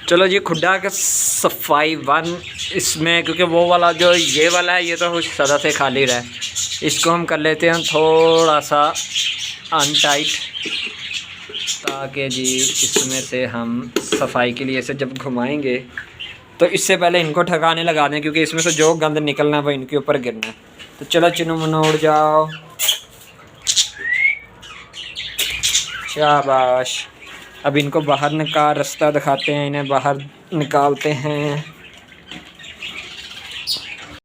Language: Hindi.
चलो जी खुड्डा का सफाई वन इसमें, क्योंकि वो वाला जो ये वाला है ये तो सदा से खाली रहा है, इसको हम कर लेते हैं थोड़ा सा अनटाइट, ताकि जी इसमें से हम सफाई के लिए इसे जब घुमाएंगे तो इससे पहले इनको ठिकाने लगा दें, क्योंकि इसमें से जो गंद निकलना है वो इनके ऊपर गिरना है। तो चलो चिन्नू मुन्नू उड़ जाओ, शाबाश। अब इनको बाहर का रास्ता दिखाते हैं, इन्हें बाहर निकालते हैं।